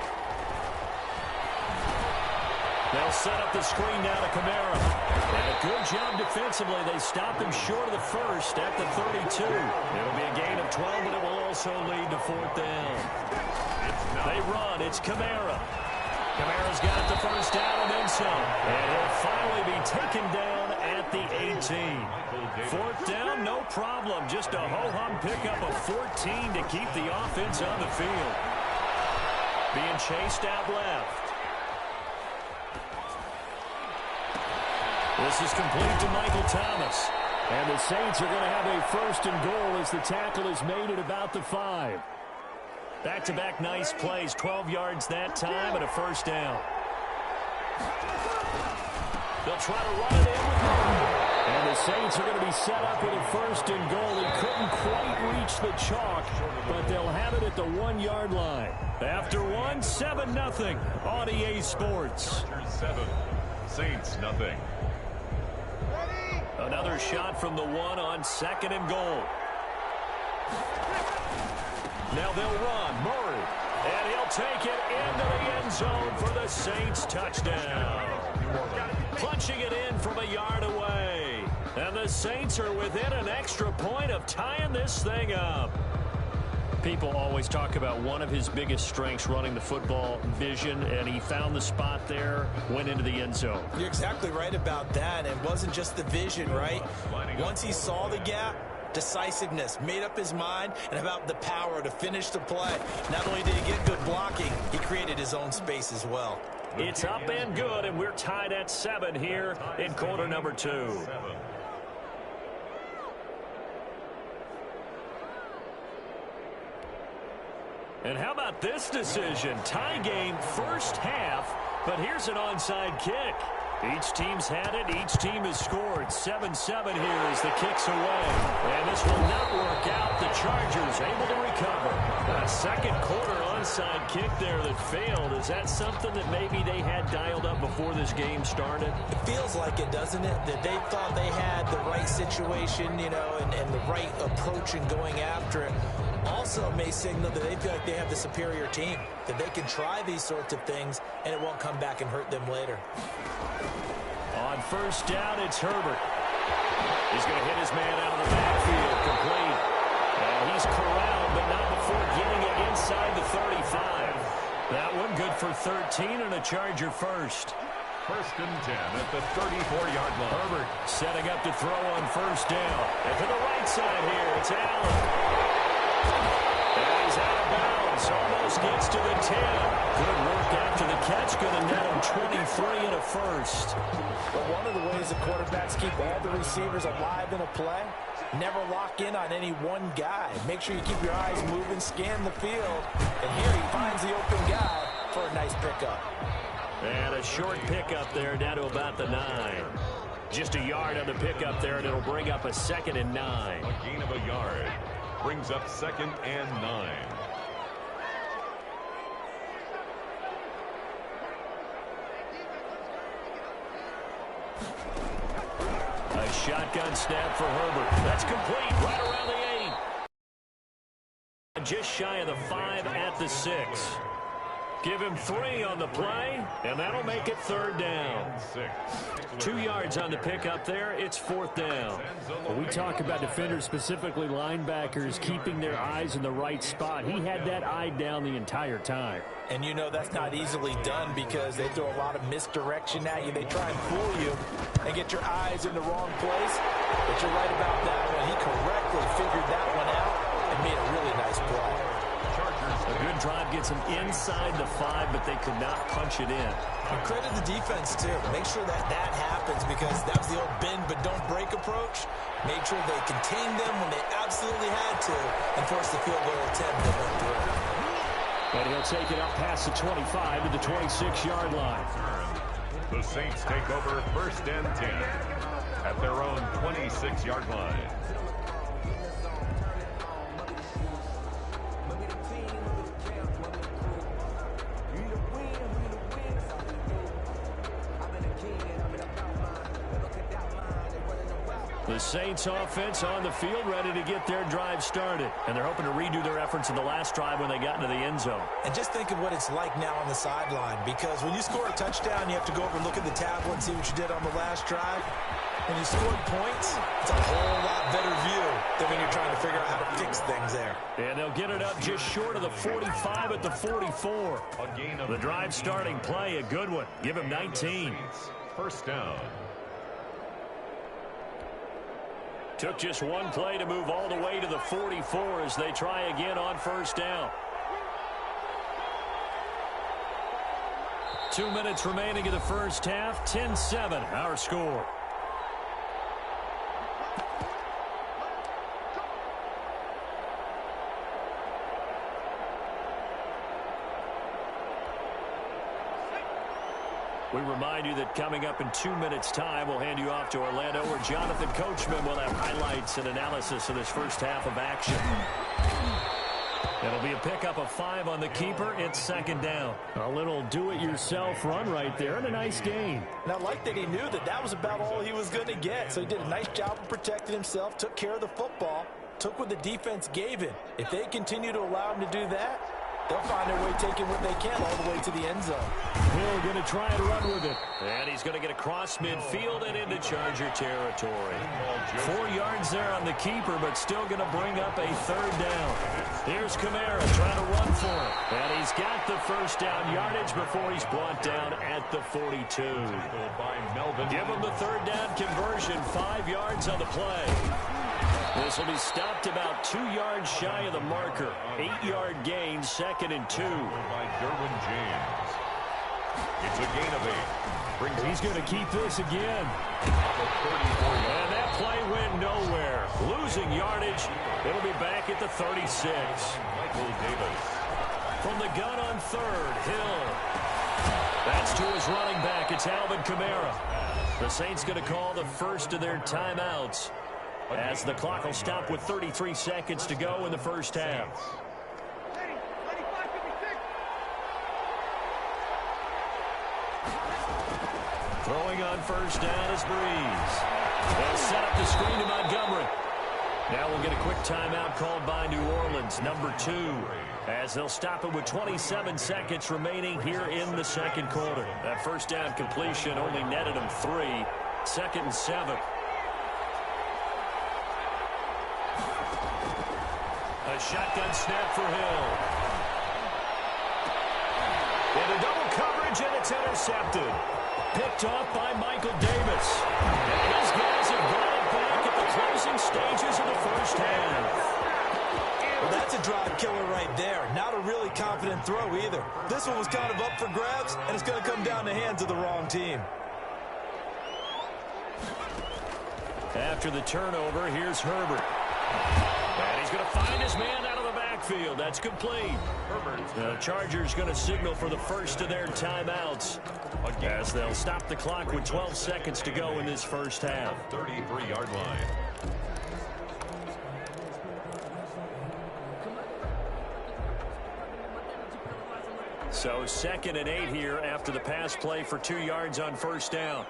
[SPEAKER 1] They'll set up the screen now to Kamara. And a good job defensively. They stopped him short of the 1st at the 32. It'll be a gain of 12, but it will also lead to 4th down. They run. It's Kamara. Kamara's got the first down and then some. And he'll finally be taken down at the 18. 4th down, no problem. Just a ho-hum pickup of 14 to keep the offense on the field. Being chased out left. This is complete to Michael Thomas. And the Saints are going to have a 1st and goal as the tackle is made at about the 5. Back-to-back nice plays, 12 yards that time and a 1st down. They'll try to run it in with Murray. And the Saints are going to be set up with a 1st and goal. He couldn't quite reach the chalk, but they'll have it at the 1-yard line. After 1, 7-0 on EA Sports.
[SPEAKER 2] 7, Saints nothing.
[SPEAKER 1] Another shot from the 1 on 2nd and goal. Now they'll run. Murray. And he'll take it into the end zone for the Saints touchdown. Punching it in from a yard away. And the Saints are within an extra point of tying this thing up. People always talk about one of his biggest strengths running the football, vision, and he found the spot there, went into the end zone.
[SPEAKER 3] You're exactly right about that. It wasn't just the vision, right? Once he saw the gap, decisiveness, made up his mind, and about the power to finish the play. Not only did he get good blocking, he created his own space as well.
[SPEAKER 1] It's up and good, and we're tied at 7 here in quarter number 2. And how about this decision? Tie game first half, but here's an onside kick. Each team's had it. Each team has scored. 7-7 here as the kick's away. And this will not work out. The Chargers able to recover. A second quarter onside kick there that failed. Is that something that maybe they had dialed up before this game started?
[SPEAKER 3] It feels like it, doesn't it? That they thought they had the right situation, you know, and the right approach in going after it. Also may signal that they feel like they have the superior team, that they can try these sorts of things and it won't come back and hurt them later.
[SPEAKER 1] On first down, it's Herbert. He's going to hit his man out of the backfield, complete. And he's corralled, but not before getting it inside the 35. That one good for 13 and a Charger first.
[SPEAKER 2] 1st and 10 at the 34-yard line.
[SPEAKER 1] Herbert setting up to throw on first down. And to the right side here, it's Allen. And he's out of bounds. This almost gets to the 10. Good work after the catch. Going to net him 23 and a first.
[SPEAKER 3] But one of the ways the quarterbacks keep all the receivers alive in a play, never lock in on any one guy. Make sure you keep your eyes moving, scan the field. And here he finds the open guy for a nice pickup.
[SPEAKER 1] And a short pickup there down to about the 9. Just a yard on the pickup there, and it'll bring up a 2nd and 9.
[SPEAKER 2] A gain of a yard brings up 2nd and 9.
[SPEAKER 1] A shotgun snap for Herbert. That's complete right around the 8. Just shy of the 5 at the 6. Give him 3 on the play, and that'll make it 3rd down. 2 yards on the pickup there. It's 4th down.
[SPEAKER 5] Well, we talk about defenders, specifically linebackers, keeping their eyes in the right spot. He had that eye down the entire time.
[SPEAKER 3] And you know that's not easily done because they throw a lot of misdirection at you. They try and fool you and get your eyes in the wrong place. But you're right about that one. He correctly figured that one out and made a really nice play.
[SPEAKER 1] A good drive gets them inside the 5, but they could not punch it in.
[SPEAKER 3] And credit the defense, too. Make sure that that happens because that was the old bend but don't break approach. Made sure they contained them when they absolutely had to and forced the field goal attempt that went through.
[SPEAKER 5] And he'll take it up past the 25 to the 26-yard line.
[SPEAKER 2] The Saints take over 1st and 10 at their own 26-yard line.
[SPEAKER 1] The Saints offense on the field ready to get their drive started. And they're hoping to redo their efforts in the last drive when they got into the end zone.
[SPEAKER 3] And just think of what it's like now on the sideline, because when you score a touchdown, you have to go over and look at the tablet and see what you did on the last drive. When you scored points, it's a whole lot better view than when you're trying to figure out how to fix things there.
[SPEAKER 1] And they'll get it up just short of the 45 at the 44. The drive starting play, a good one. Give him 19.
[SPEAKER 2] 1st down.
[SPEAKER 1] Took just one play to move all the way to the 44 as they try again on 1st down. 2 minutes remaining in the first half. 10-7 our score. We remind you that coming up in 2 minutes' time, we'll hand you off to Orlando, where Jonathan Coachman will have highlights and analysis of this first half of action. It'll be a pickup of 5 on the keeper. It's 2nd down.
[SPEAKER 5] A little do-it-yourself run right there and a nice gain.
[SPEAKER 3] And I like that he knew that that was about all he was going to get. So he did a nice job of protecting himself, took care of the football, took what the defense gave him. If they continue to allow him to do that, they'll find their way taking what they can all the way to the end zone.
[SPEAKER 5] Hill going to try and run with it.
[SPEAKER 1] And he's going to get across midfield and into Charger territory. 4 yards there on the keeper, but still going to bring up a 3rd down. Here's Kamara trying to run for it. And he's got the 1st down yardage before he's brought down at the 42. Give him the 3rd down conversion, 5 yards on the play. This will be stopped about 2 yards shy of the marker. 8-yard gain, 2nd and 2.
[SPEAKER 2] By Derwin James. It's a gain of 8.
[SPEAKER 5] He's going to keep this again.
[SPEAKER 1] And that play went nowhere. Losing yardage. It'll be back at the 36.
[SPEAKER 2] Michael Davis.
[SPEAKER 1] From the gun on 3rd, Hill. That's to his running back. It's Alvin Kamara. The Saints going to call the first of their timeouts, as the clock will stop with 33 seconds to go in the first half. Throwing on 1st down is Breeze. They'll set up the screen to Montgomery. Now we'll get a quick timeout called by New Orleans, number 2, as they'll stop it with 27 seconds remaining here in the 2nd quarter. That 1st down completion only netted them 3. 2nd and 7. A shotgun snap for Hill. Into double coverage, and it's intercepted. Picked off by Michael Davis. And his guys have brought it back at the closing stages of the first half.
[SPEAKER 3] Well, that's a drive killer right there. Now to really throw either. This one was kind of up for grabs, and it's going to come down the hands of the wrong team.
[SPEAKER 1] After the turnover, here's Herbert. And he's going to find his man out of the backfield. That's complete. The Chargers going to signal for the first of their timeouts, as they'll stop the clock with 12 seconds to go in this first half.
[SPEAKER 2] 33-yard line.
[SPEAKER 1] So 2nd and 8 here after the pass play for 2 yards on first down.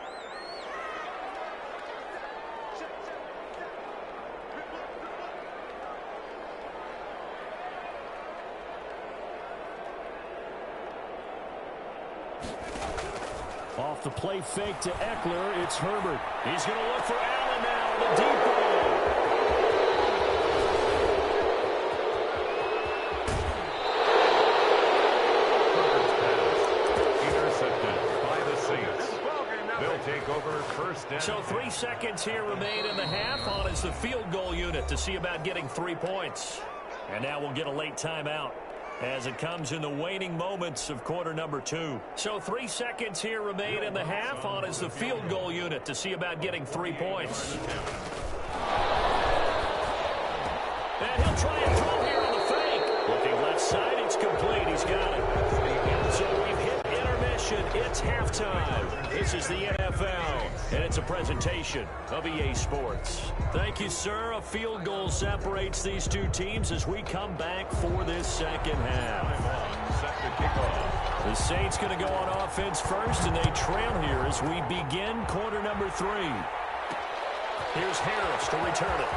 [SPEAKER 5] Off the play fake to Eckler, it's Herbert. He's going to look for Allen now, the deep ball.
[SPEAKER 2] Intercepted by the Saints. They'll take over first and
[SPEAKER 1] So 3 seconds here remain in the half. On is the field goal unit to see about getting 3 points. And now we'll get a late timeout as it comes in the waning moments of quarter number 2. So 3 seconds here remain in the half. On is the field goal unit to see about getting 3 points. And he'll try and throw here on the fake. Looking left side, it's complete. He's got it. So we've hit intermission. It's halftime. This is the NFL, and it's a presentation of EA Sports. Thank you, sir. A field goal separates these two teams as we come back for this second half.
[SPEAKER 2] set to kick off.
[SPEAKER 1] The Saints going to go on offense first, and they trail here as we begin quarter number 3. Here's Harris to return it.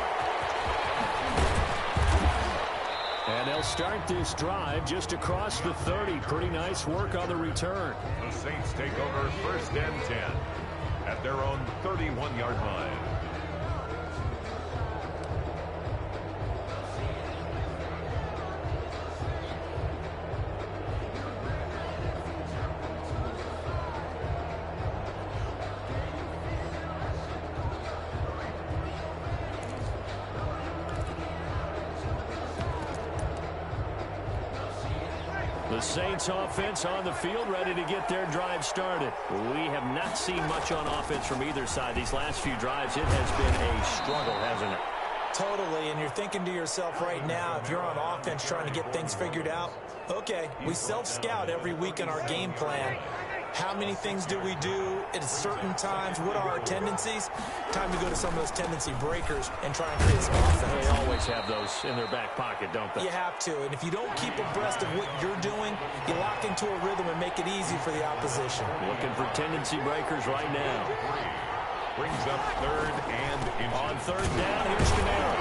[SPEAKER 1] And they'll start this drive just across the 30. Pretty nice work on the return.
[SPEAKER 2] The Saints take over first and 10 at their own 31-yard line.
[SPEAKER 1] The Saints offense on the field, ready to get their drive started. We have not seen much on offense from either side. These last few drives, it has been a struggle, hasn't it?
[SPEAKER 3] Totally, and you're thinking to yourself right now, if you're on offense trying to get things figured out, okay, we self-scout every week in our game plan. How many things do we do at certain times? What are our tendencies? Time to go to some of those tendency breakers and try and create some offense.
[SPEAKER 1] They always have those in their back pocket, don't they?
[SPEAKER 3] You have to, and if you don't keep abreast of what you're doing, you lock into a rhythm and make it easy for the opposition.
[SPEAKER 1] Looking for tendency breakers right now.
[SPEAKER 2] Brings up third and inches.
[SPEAKER 1] On third down, here's Camara.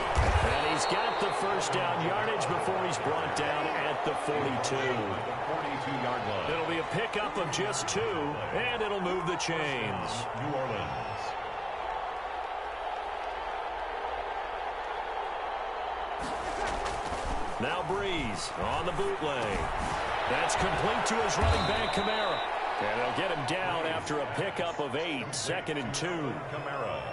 [SPEAKER 1] And he's got the first down yardage before he's brought down at the 42.
[SPEAKER 2] 42-yard line.
[SPEAKER 1] It'll be a pickup of just 2, and it'll move the chains.
[SPEAKER 2] New Orleans.
[SPEAKER 1] Now Breeze on the bootleg. That's complete to his running back, Camara. And they'll get him down after a pickup of 8, 2nd and 2.
[SPEAKER 2] Camara.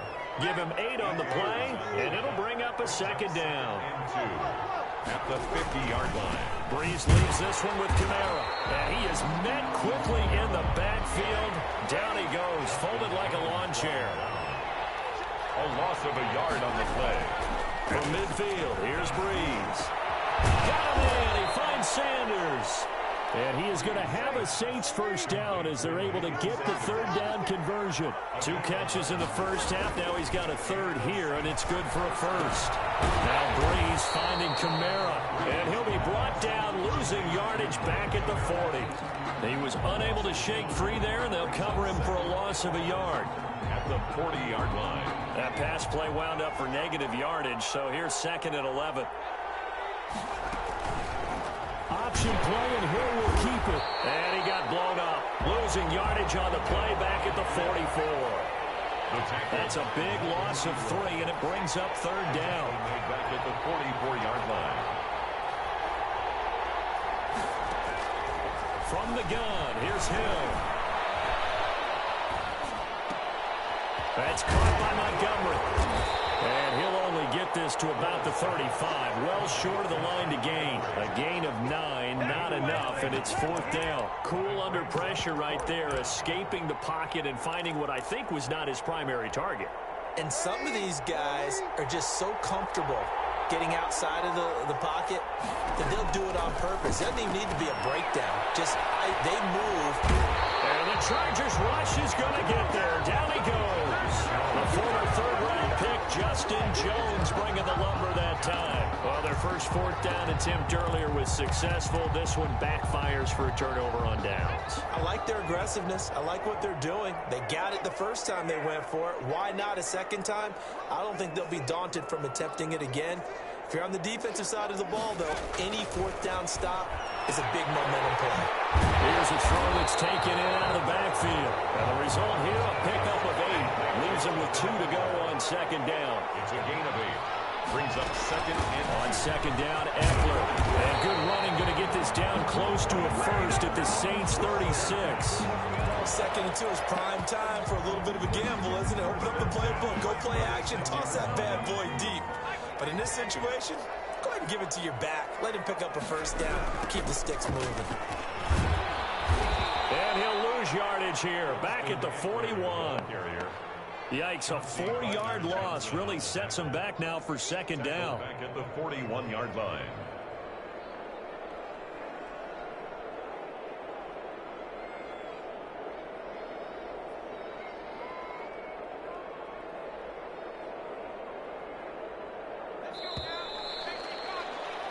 [SPEAKER 1] Give him 8 on the play, and it'll bring up a second down.
[SPEAKER 2] And 2 at the 50-yard line.
[SPEAKER 1] Breeze leaves this one with Camara. And he is met quickly in the backfield. Down he goes, folded like a lawn chair.
[SPEAKER 2] A loss of a yard on the play.
[SPEAKER 1] From midfield, here's Breeze. Got him in, he finds Sanders. And he is going to have a Saints first down as they're able to get the third down conversion. 2 catches in the first half. Now he's got a third here, and it's good for a first. Now Breeze finding Camara, and he'll be brought down, losing yardage back at the 40. He was unable to shake free there, and they'll cover him for a loss of a yard.
[SPEAKER 2] At the 40-yard line.
[SPEAKER 1] That pass play wound up for negative yardage, so here's 2nd and 11. Option play, and Hill will keep it. And he got blown up. Losing yardage on the play back at the 44. That's a big loss of 3, and it brings up third down.
[SPEAKER 2] Back at the 44-yard line.
[SPEAKER 1] From the gun, here's Hill. That's caught by Montgomery. And he'll only get this this to about the 35. Well short of the line to gain. A gain of 9, not enough, and it's 4th down. Cool under pressure right there, escaping the pocket and finding what I think was not his primary target.
[SPEAKER 3] And some of these guys are just so comfortable getting outside of the pocket that they'll do it on purpose. It doesn't even need to be a breakdown. Just they move.
[SPEAKER 1] And the Chargers rush is going to get there. Down he goes. The former third-round pick, Justin Jones, bringing the lumber that time. Well, their first 4th down attempt earlier was successful. This one backfires for a turnover on downs.
[SPEAKER 3] I like their aggressiveness. I like what they're doing. They got it the first time they went for it. Why not a second time? I don't think they'll be daunted from attempting it again. If you're on the defensive side of the ball, though, any 4th down stop is a big momentum play.
[SPEAKER 1] Here's a throw that's taken in out of the backfield. And the result here, a pickup of 8. Leaves him with 2 to go on 2nd down.
[SPEAKER 2] It's a gain of 8. Brings up 2nd and
[SPEAKER 1] on 2nd down, Eckler. And good running, going to get this down close to a first at the Saints 36.
[SPEAKER 3] 2nd and 2 is prime time for a little bit of a gamble, isn't it? Open up the playbook, go play action, toss that bad boy deep. But in this situation, go ahead and give it to your back. Let him pick up a 1st down. Keep the sticks moving.
[SPEAKER 1] And he'll lose yardage here. Back at the 41. Yikes, a 4-yard loss really sets him back now for 2nd down.
[SPEAKER 2] Back at the 41-yard line.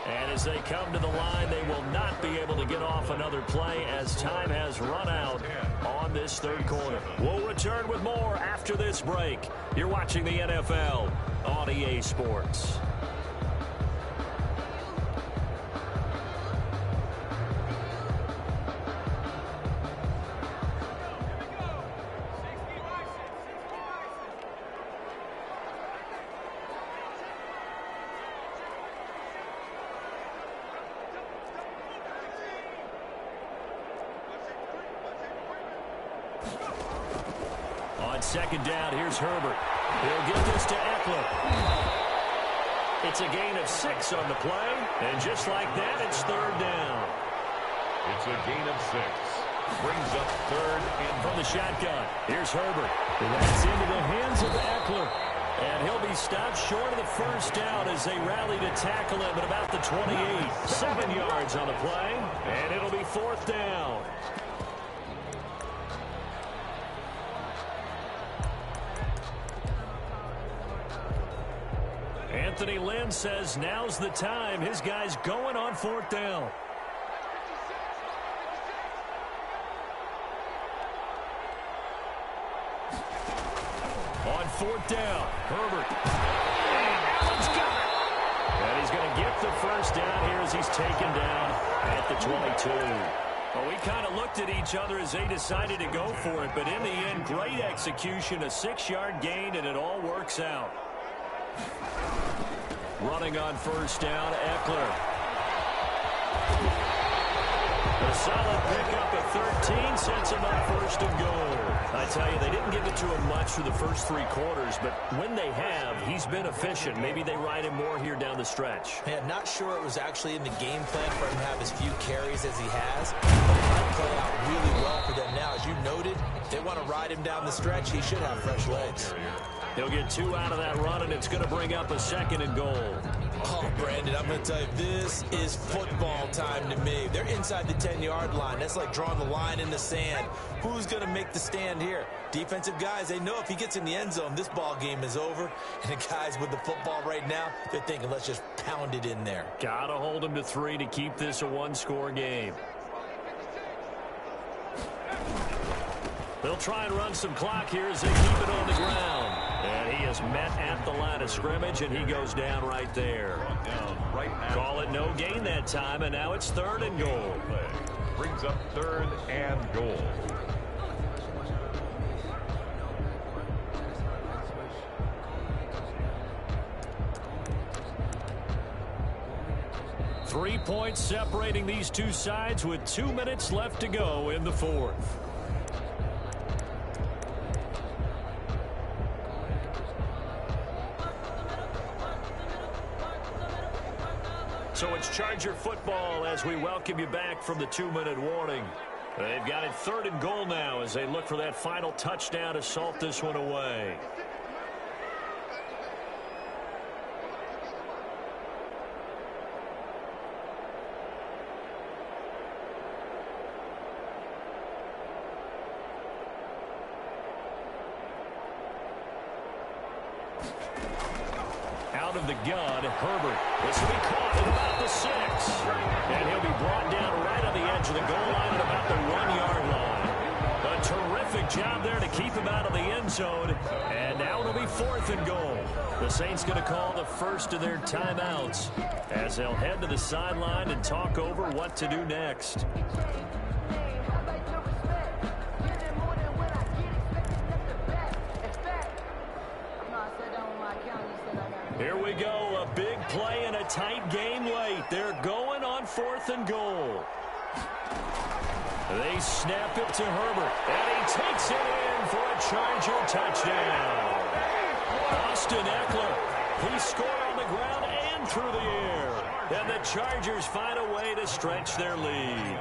[SPEAKER 1] And as they come to the line, they will not be able to get off another play as time has run out on this 3rd quarter. We'll return with more after this break. You're watching the NFL on EA Sports. On 2nd down, here's Herbert. He'll get this to Eckler. It's a gain of 6 on the play. And just like that, it's 3rd down.
[SPEAKER 2] It's a gain of 6. Brings up 3rd and
[SPEAKER 1] from the shotgun. Here's Herbert. And that's into the hands of Eckler. And he'll be stopped short of the 1st down as they rally to tackle him at about the 28. 7 yards on the play. And it'll be 4th down. Anthony Lynn says now's the time. His guy's going on 4th down. On 4th down, Herbert. And Allen's got it. And he's going to get the 1st down here as he's taken down at the 22. Well, we kind of looked at each other as they decided to go for it, but in the end, great execution, a 6-yard gain, and it all works out. Running on 1st down, Eckler. A solid pickup at 13 sets him up 1st and goal. I tell you, they didn't give it to him much for the first 3 quarters, but when they have, he's been efficient. Maybe they ride him more here down the stretch.
[SPEAKER 3] Hey, I'm not sure it was actually in the game plan for him to have as few carries as he has, but it might play out really well for them now. As you noted, if they want to ride him down the stretch, he should have fresh legs.
[SPEAKER 1] He'll get 2 out of that run, and it's going to bring up a 2nd and goal.
[SPEAKER 3] Oh, Brandon, I'm going to tell you, this is football time to me. They're inside the 10-yard line. That's like drawing the line in the sand. Who's going to make the stand here? Defensive guys, they know if he gets in the end zone, this ball game is over. And the guys with the football right now, they're thinking, let's just pound it in there.
[SPEAKER 1] Got to hold him to 3 to keep this a 1-score game. They'll try and run some clock here as they keep it on the ground. And he is met at the line of scrimmage, and he goes down right there. Call it no gain that time, and now it's 3rd and goal.
[SPEAKER 2] Brings up 3rd and goal.
[SPEAKER 1] Three points separating these two sides with 2 minutes left to go in the 4th. So it's Charger football as we welcome you back from the 2-minute warning. They've got it 3rd and goal now as they look for that final touchdown to salt this one away. Out of the gun, Herbert. This will be caught at about the 6. And he'll be brought down right on the edge of the goal line at about the 1-yard line. A terrific job there to keep him out of the end zone. And now it'll be 4th and goal. The Saints going to call the first of their timeouts as they'll head to the sideline and talk over what to do next. Here we go, a big play and a tight game late. They're going on 4th and goal. They snap it to Herbert, and he takes it in for a Charger touchdown. Austin Eckler, he scored on the ground and through the air. And the Chargers find a way to stretch their lead.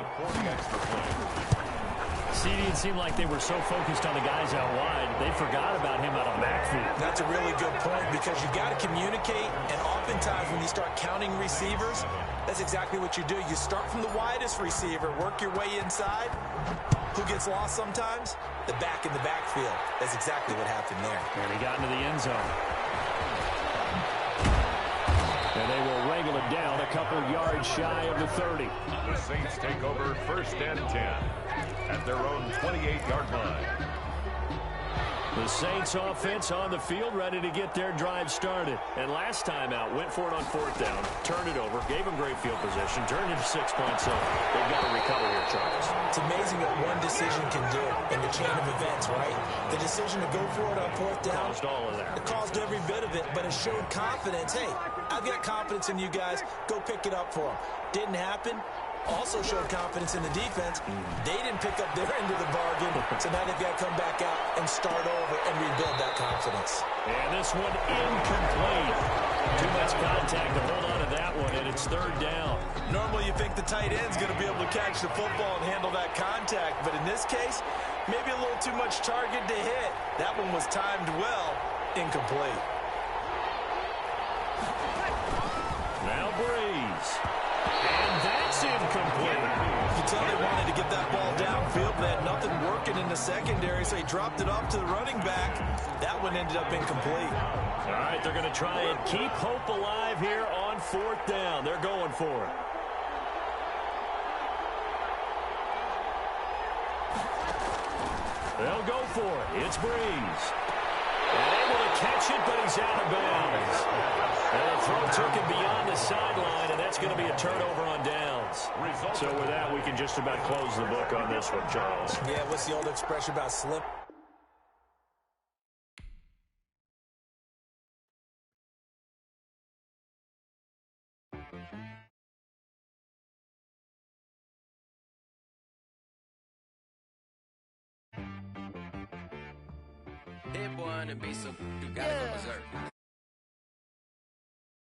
[SPEAKER 1] It seemed like they were so focused on the guys out wide, they forgot about him out of the backfield.
[SPEAKER 3] That's a really good point because you've got to communicate, and oftentimes when you start counting receivers, that's exactly what you do. You start from the widest receiver, work your way inside. Who gets lost sometimes? The back in the backfield. That's exactly what happened there.
[SPEAKER 1] And he got into the end zone. And they will wrangle it down a couple yards shy of the 30.
[SPEAKER 2] The Saints take over 1st and 10 at their own 28-yard line.
[SPEAKER 1] The Saints offense on the field, ready to get their drive started. And last time out, went for it on 4th down, turned it over, gave them great field position, turned it to 6 points. So they've got to recover here, Charles.
[SPEAKER 3] It's amazing what one decision can do in the chain of events, right? The decision to go for it on 4th down.
[SPEAKER 1] Caused all of that.
[SPEAKER 3] It caused every bit of it, but it showed confidence. Hey, I've got confidence in you guys. Go pick it up for them. Didn't happen. Also showed confidence in the defense. They didn't pick up their end of the bargain, so now they've got to come back out and start over and rebuild that confidence.
[SPEAKER 1] And this one incomplete. Too much contact to hold on to that one, and it's 3rd down.
[SPEAKER 3] Normally you think the tight end's going to be able to catch the football and handle that contact, but in this case, maybe a little too much target to hit. That one was timed well, incomplete.
[SPEAKER 1] Now Breeze. And that's incomplete.
[SPEAKER 3] You can tell they wanted to get that ball downfield. They had nothing working in the secondary, so he dropped it off to the running back. That one ended up incomplete.
[SPEAKER 1] All right, they're going to try and keep hope alive here on 4th down. They're going for it. They'll go for it. It's Breeze. And able to catch it, but he's out of bounds. And the throw took him beyond the sideline, and that's going to be a turnover on downs. So with that, we can just about close the book on this one, Charles.
[SPEAKER 3] Yeah, what's the old expression about slip?
[SPEAKER 6] Hit boy on the beat, so you gotta go berserk.